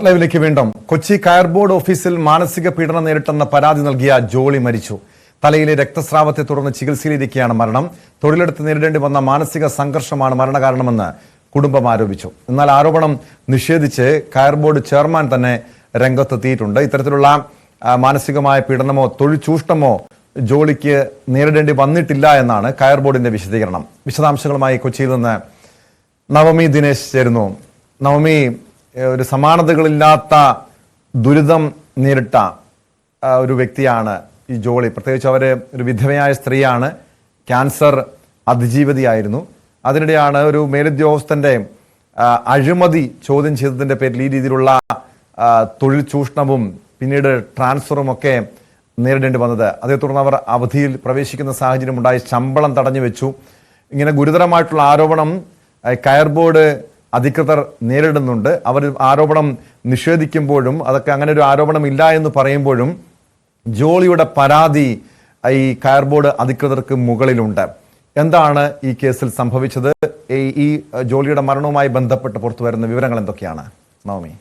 ലൈവിലേക്ക് വീണ്ടും. കൊച്ചി കയർ ബോർഡ് ഓഫീസിൽ മാനസിക പീഡനം നേരിട്ടെന്ന പരാതി നൽകിയ ജോളി മരിച്ചു. തലയിലെ രക്തസ്രാവത്തെ തുടർന്ന് ചികിത്സയിലിരിക്കെയാണ് മരണം. തൊഴിലെടുത്ത് നേരിടേണ്ടി വന്ന മാനസിക സംഘർഷമാണ് മരണകാരണമെന്ന് കുടുംബം ആരോപിച്ചു. എന്നാൽ ആരോപണം നിഷേധിച്ച് കയർ ബോർഡ് ചെയർമാൻ തന്നെ രംഗത്തെത്തിയിട്ടുണ്ട്. ഇത്തരത്തിലുള്ള മാനസികമായ പീഡനമോ തൊഴിൽ ചൂഷണമോ ജോളിക്ക് നേരിടേണ്ടി വന്നിട്ടില്ല എന്നാണ് കയർ ബോർഡിന്റെ വിശദീകരണം. വിശദാംശങ്ങളുമായി കൊച്ചിയിൽ നിന്ന് നവമി ദിനേശ് ചേരുന്നു. നവമി, ഒരു സമാനതകളില്ലാത്ത ദുരിതം നേരിട്ട ഒരു വ്യക്തിയാണ് ഈ ജോളി. പ്രത്യേകിച്ച് അവർ ഒരു വിധവയായ സ്ത്രീയാണ്, ക്യാൻസർ അതിജീവതിയായിരുന്നു. അതിനിടെയാണ് ഒരു മേലുദ്യോഗസ്ഥന്റെ അഴിമതി ചോദ്യം ചെയ്തതിന്റെ പേരിൽ ഈ രീതിയിലുള്ള തൊഴിൽ ചൂഷണവും പിന്നീട് ട്രാൻസ്ഫറും ഒക്കെ നേരിടേണ്ടി വന്നത്. അതേ തുടർന്ന് അവർ അവധിയിൽ പ്രവേശിക്കുന്ന സാഹചര്യം ഉണ്ടായി, ശമ്പളം തടഞ്ഞു വെച്ചു. ഇങ്ങനെ ഗുരുതരമായിട്ടുള്ള ആരോപണം കയർ ബോർഡ് അധികൃതർ നേരിടുന്നുണ്ട്. അവർ ആരോപണം നിഷേധിക്കുമ്പോഴും അതൊക്കെ അങ്ങനെ ഒരു ആരോപണം ഇല്ല എന്ന് പറയുമ്പോഴും ജോളിയുടെ പരാതി ഈ കയർ ബോർഡ് അധികൃതർക്ക് മുകളിലുണ്ട്. എന്താണ് ഈ കേസിൽ സംഭവിച്ചത്? ഈ ജോളിയുടെ മരണവുമായി ബന്ധപ്പെട്ട് പുറത്തു വരുന്ന വിവരങ്ങൾ എന്തൊക്കെയാണ് നവമി?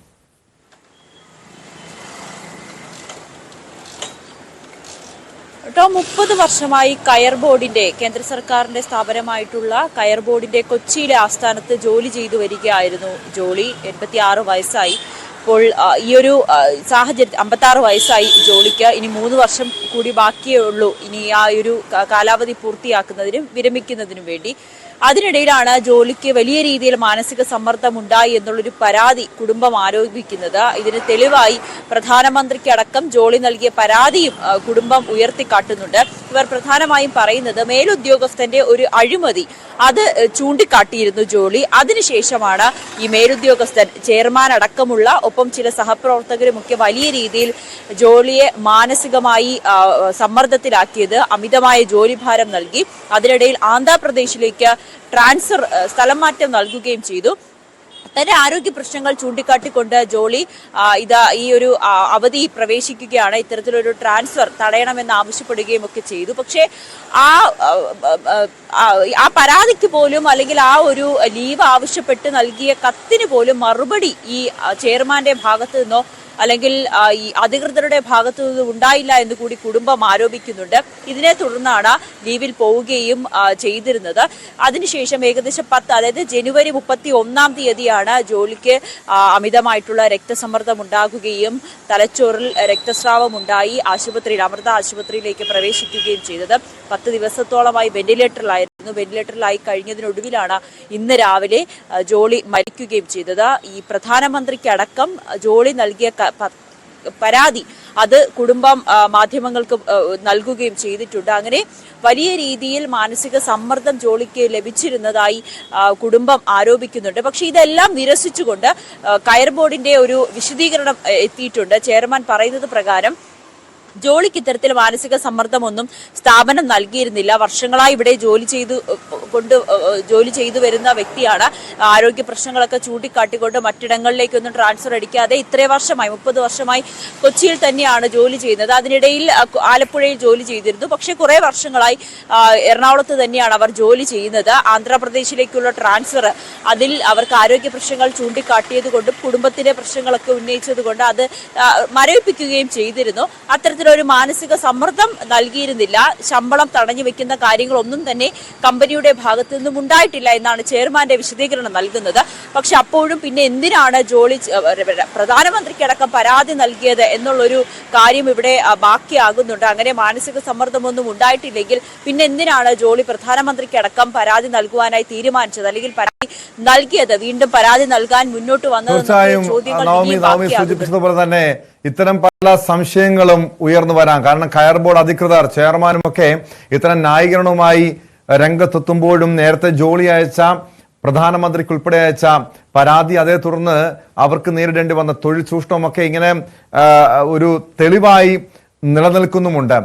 കേട്ടോ, 30 വർഷമായി കയർ ബോർഡിന്റെ, കേന്ദ്ര സർക്കാരിന്റെ സ്ഥാപനമായിട്ടുള്ള കയർ ബോർഡിന്റെ കൊച്ചിയിലെ ആസ്ഥാനത്ത് ജോലി ചെയ്തു വരികയായിരുന്നു ജോളി. 86 വയസ്സായി. ഇപ്പോൾ ഈ ഒരു സാഹചര്യത്തിൽ 56 വയസ്സായി ജോളിക്ക്. ഇനി 3 വർഷം കൂടി ബാക്കിയേ ഉള്ളൂ ഇനി ആ ഒരു കാലാവധി പൂർത്തിയാക്കുന്നതിനും വിരമിക്കുന്നതിനും വേണ്ടി. അതിനിടയിലാണ് ജോലിക്ക് വലിയ രീതിയിൽ മാനസിക സമ്മർദ്ദം ഉണ്ടായി എന്നുള്ളൊരു പരാതി കുടുംബം ആരോപിക്കുന്നത്. ഇതിന് തെളിവായി പ്രധാനമന്ത്രിക്ക് അടക്കം ജോളി നൽകിയ പരാതിയും കുടുംബം ഉയർത്തിക്കാട്ടുന്നുണ്ട്. ഇവർ പ്രധാനമായും പറയുന്നത് മേലുദ്യോഗസ്ഥന്റെ ഒരു അഴിമതി അത് ചൂണ്ടിക്കാട്ടിയിരുന്നു ജോളി. അതിനുശേഷമാണ് ഈ മേലുദ്യോഗസ്ഥൻ ചെയർമാൻ അടക്കമുള്ള ഒപ്പം ചില സഹപ്രവർത്തകരുമൊക്കെ വലിയ രീതിയിൽ ജോലിയെ മാനസികമായി സമ്മർദ്ദത്തിലാക്കിയത്. അമിതമായ ജോലിഭാരം നൽകി. അതിനിടയിൽ ആന്ധ്രാപ്രദേശിലേക്ക് ട്രാൻസ്ഫർ, സ്ഥലം മാറ്റം നൽകുകയും ചെയ്തു. തന്റെ ആരോഗ്യ പ്രശ്നങ്ങൾ ചൂണ്ടിക്കാട്ടിക്കൊണ്ട് ജോളി ഈ ഒരു അവധി പ്രവേശിക്കുകയാണ്. ഇത്തരത്തിലൊരു ട്രാൻസ്ഫർ തടയണമെന്ന് ആവശ്യപ്പെടുകയും ഒക്കെ ചെയ്തു. പക്ഷേ ആ പരാതിക്ക് പോലും, അല്ലെങ്കിൽ ആ ഒരു ലീവ് ആവശ്യപ്പെട്ട് നൽകിയ കത്തിന് പോലും മറുപടി ഈ ചെയർമാന്റെ ഭാഗത്തു നിന്നോ അല്ലെങ്കിൽ ഈ അധികൃതരുടെ ഭാഗത്തു നിന്ന് ഉണ്ടായില്ല എന്ന് കൂടി കുടുംബം ആരോപിക്കുന്നുണ്ട്. ഇതിനെ തുടർന്നാണ് ലീവിൽ പോവുകയും ചെയ്തിരുന്നത്. അതിനുശേഷം ഏകദേശം അതായത് ജനുവരി 31-ാം തീയതിയാണ് ജോലിക്ക് അമിതമായിട്ടുള്ള രക്തസമ്മർദ്ദം ഉണ്ടാകുകയും തലച്ചോറിൽ രക്തസ്രാവം ഉണ്ടായി അമൃത ആശുപത്രിയിലേക്ക് പ്രവേശിക്കുകയും ചെയ്തത്. 10 ദിവസത്തോളമായി വെന്റിലേറ്ററിലായി കഴിഞ്ഞതിനൊടുവിലാണ് ഇന്ന് രാവിലെ ജോളി മരിക്കുകയും ചെയ്തത്. ഈ പ്രധാനമന്ത്രിക്ക് അടക്കം ജോളി നൽകിയ പരാതി അത് കുടുംബം മാധ്യമങ്ങൾക്ക് നൽകുകയും ചെയ്തിട്ടുണ്ട്. അങ്ങനെ വലിയ രീതിയിൽ മാനസിക സമ്മർദ്ദം ജോളിക്ക് ലഭിച്ചിരുന്നതായി കുടുംബം ആരോപിക്കുന്നുണ്ട്. പക്ഷെ ഇതെല്ലാം നിരസിച്ചുകൊണ്ട് കയർ ബോർഡിന്റെ ഒരു വിശദീകരണം എത്തിയിട്ടുണ്ട്. ചെയർമാൻ പറയുന്നത് പ്രകാരം ജോലിക്ക് ഇത്തരത്തിൽ മാനസിക സമ്മർദ്ദമൊന്നും സ്ഥാപനം നൽകിയിരുന്നില്ല. വർഷങ്ങളായി ഇവിടെ ജോലി ചെയ്തു വരുന്ന വ്യക്തിയാണ്. ആരോഗ്യ പ്രശ്നങ്ങളൊക്കെ ചൂണ്ടിക്കാട്ടിക്കൊണ്ട് മറ്റിടങ്ങളിലേക്കൊന്നും ട്രാൻസ്ഫർ അടിക്കാതെ ഇത്രയും വർഷമായി, 30 വർഷമായി കൊച്ചിയിൽ തന്നെയാണ് ജോലി ചെയ്യുന്നത്. അതിനിടയിൽ ആലപ്പുഴയിൽ ജോലി ചെയ്തിരുന്നു. പക്ഷെ കുറെ വർഷങ്ങളായി എറണാകുളത്ത് തന്നെയാണ് അവർ ജോലി ചെയ്യുന്നത്. ആന്ധ്രാപ്രദേശിലേക്കുള്ള ട്രാൻസ്ഫർ, അതിൽ അവർക്ക് ആരോഗ്യ പ്രശ്നങ്ങൾ ചൂണ്ടിക്കാട്ടിയത് കൊണ്ടും കുടുംബത്തിന്റെ പ്രശ്നങ്ങളൊക്കെ ഉന്നയിച്ചത് കൊണ്ട് അത് മരവിപ്പിക്കുകയും ചെയ്തിരുന്നു. അത്തരത്തിൽ ഒരു മാനസിക സമ്മർദ്ദം നൽകിയിരുന്നില്ല. ശമ്പളം തടഞ്ഞു വെക്കുന്ന കാര്യങ്ങളൊന്നും തന്നെ കമ്പനിയുടെ ഭാഗത്തു നിന്നും ഉണ്ടായിട്ടില്ല എന്നാണ് ചെയർമാന്റെ വിശദീകരണം നൽകുന്നത്. പക്ഷെ അപ്പോഴും പിന്നെ എന്തിനാണ് ജോളി പ്രധാനമന്ത്രിക്കടക്കം പരാതി നൽകിയത് എന്നുള്ളൊരു കാര്യം ഇവിടെ ബാക്കിയാകുന്നുണ്ട്. അങ്ങനെ മാനസിക സമ്മർദ്ദമൊന്നും ഉണ്ടായിട്ടില്ലെങ്കിൽ പിന്നെ എന്തിനാണ് ജോളി പ്രധാനമന്ത്രിക്കടക്കം പരാതി നൽകുവാനായി തീരുമാനിച്ചത്, അല്ലെങ്കിൽ പരാതി നൽകിയത്, വീണ്ടും പരാതി നൽകാൻ മുന്നോട്ട് വന്നത്? ചോദ്യങ്ങൾ തന്നെ ഇത്തരം പല സംശയങ്ങളും ഉയർന്നു വരാം. കാരണം കയർ ബോർഡ് അധികൃതർ, ചെയർമാനും ഒക്കെ ഇത്തരം ന്യായീകരണവുമായി രംഗത്തെത്തുമ്പോഴും നേരത്തെ ജോളി അയച്ച, പ്രധാനമന്ത്രിക്ക് ഉൾപ്പെടെ അയച്ച പരാതി, അതേ തുടർന്ന് അവർക്ക് നേരിടേണ്ടി വന്ന തൊഴിൽ ചൂഷണമൊക്കെ ഇങ്ങനെ ഒരു തെളിവായി നിലനിൽക്കുന്നുമുണ്ട്.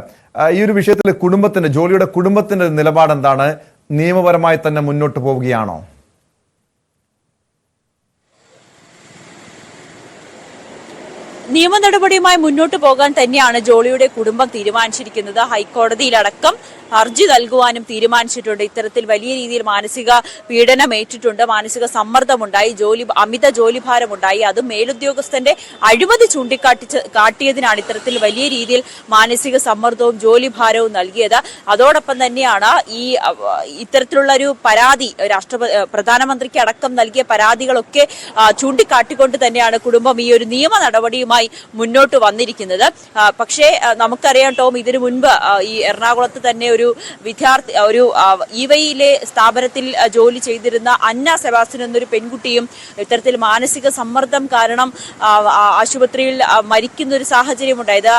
ഈ ഒരു വിഷയത്തിൽ ജോലിയുടെ കുടുംബത്തിന്റെ നിലപാട് എന്താണ്? നിയമപരമായി തന്നെ മുന്നോട്ട് പോവുകയാണോ? നിയമ നടപടിയുമായി മുന്നോട്ട് പോകാൻ തന്നെയാണ് ജോളിയുടെ കുടുംബം തീരുമാനിച്ചിരിക്കുന്നത്. ഹൈക്കോടതിയിലടക്കം ഹർജി നൽകുവാനും തീരുമാനിച്ചിട്ടുണ്ട്. ഇത്തരത്തിൽ വലിയ രീതിയിൽ മാനസിക പീഡനം ഏറ്റിട്ടുണ്ട്, മാനസിക സമ്മർദ്ദമുണ്ടായി, അമിത ജോലിഭാരമുണ്ടായി. അതും മേലുദ്യോഗസ്ഥന്റെ അഴിമതി കാട്ടിയതിനാണ് ഇത്തരത്തിൽ വലിയ രീതിയിൽ മാനസിക സമ്മർദ്ദവും ജോലിഭാരവും നൽകിയത്. അതോടൊപ്പം തന്നെയാണ് ഇത്തരത്തിലുള്ള ഒരു പരാതി പ്രധാനമന്ത്രിക്ക് അടക്കം നൽകിയ പരാതികളൊക്കെ ചൂണ്ടിക്കാട്ടിക്കൊണ്ട് തന്നെയാണ് കുടുംബം ഈ ഒരു നിയമ നടപടിയുമായി മുന്നോട്ട് വന്നിരിക്കുന്നത്. പക്ഷേ നമുക്കറിയാം ടോം, ഇതിനു മുൻപ് ഈ എറണാകുളത്ത് തന്നെ ഒരു വിദ്യാർത്ഥി ഇവയിലെ സ്ഥാപനത്തിൽ ജോലി ചെയ്തിരുന്ന അന്ന സെബാസ്റ്റ്യൻ എന്നൊരു പെൺകുട്ടിയും ഇത്തരത്തിൽ മാനസിക സമ്മർദ്ദം കാരണം ആശുപത്രിയിൽ മരിക്കുന്ന ഒരു സാഹചര്യം ഉണ്ടായത്.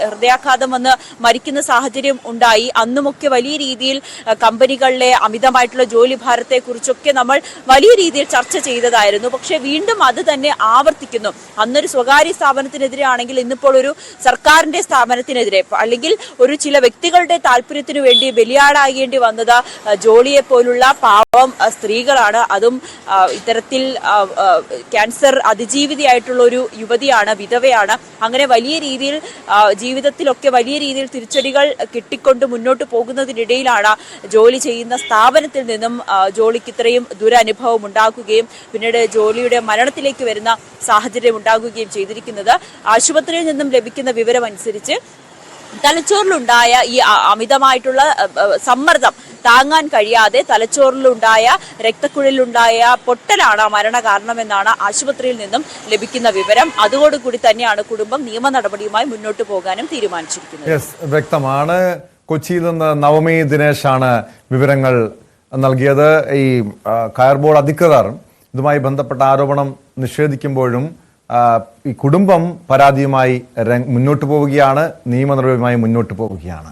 ഹൃദയാഘാതം വന്ന് മരിക്കുന്ന സാഹചര്യം ഉണ്ടായി. അന്നുമൊക്കെ വലിയ രീതിയിൽ കമ്പനികളിലെ അമിതമായിട്ടുള്ള ജോലി ഭാരത്തെ കുറിച്ചൊക്കെ നമ്മൾ വലിയ രീതിയിൽ ചർച്ച ചെയ്തതായിരുന്നു. പക്ഷെ വീണ്ടും അത് തന്നെ ആവർത്തിക്കുന്നു. അന്നൊരു സ്വകാര്യ സ്ഥാപനത്തിനെതിരെ ആണെങ്കിൽ ഇന്നിപ്പോൾ ഒരു സർക്കാരിന്റെ സ്ഥാപനത്തിനെതിരെ അല്ലെങ്കിൽ ഒരു ചില വ്യക്തികളുടെ താല്പര്യത്തിനു വേണ്ടി ബലിയാടാകേണ്ടി വന്നത് ജോളിയെ പോലുള്ള പാവം സ്ത്രീകളാണ്. അതും ഇത്തരത്തിൽ ക്യാൻസർ അതിജീവിതയായിട്ടുള്ള ഒരു യുവതിയാണ്, വിധവയാണ്. അങ്ങനെ വലിയ രീതിയിൽ ജീവിതത്തിലൊക്കെ വലിയ രീതിയിൽ തിരിച്ചടികൾ കിട്ടിക്കൊണ്ട് മുന്നോട്ട് പോകുന്നതിനിടയിലാണ് ജോലി ചെയ്യുന്ന സ്ഥാപനത്തിൽ നിന്നും ജോളിക്ക് ഇത്രയും ദുരനുഭവം ഉണ്ടാക്കുകയും പിന്നീട് ജോലിയുടെ മരണത്തിലേക്ക് വരുന്ന സാഹചര്യം ഉണ്ടാകുകയും ചെയ്തിരിക്കുന്നത്. ആശുപത്രിയിൽ നിന്നും ലഭിക്കുന്ന വിവരം അനുസരിച്ച് തലച്ചോറിലുണ്ടായ ഈ അമിതമായിട്ടുള്ള സമ്മർദ്ദം താങ്ങാൻ കഴിയാതെ തലച്ചോറിലുണ്ടായ രക്തക്കുഴലിലുണ്ടായ പൊട്ടലാണ് മരണകാരണമെന്നാണ് ആശുപത്രിയിൽ നിന്നും ലഭിക്കുന്ന വിവരം. അതോടുകൂടി തന്നെയാണ് കുടുംബം നിയമ നടപടിയുമായി മുന്നോട്ട് പോകാനും തീരുമാനിച്ചിരിക്കുന്നത്. വ്യക്തമാണ്. കൊച്ചിയിൽ നിന്ന് നവമി ദിനേശാണ് വിവരങ്ങൾ നൽകിയത്. ഈ കയർ ബോർഡ് അധികൃതർ ഇതുമായി ബന്ധപ്പെട്ട ആരോപണം നിഷേധിക്കുമ്പോഴും ഈ കുടുംബം പരാതിയുമായി മുന്നോട്ട് പോവുകയാണ്, നിയമ നടപടിയുമായി മുന്നോട്ട് പോവുകയാണ്.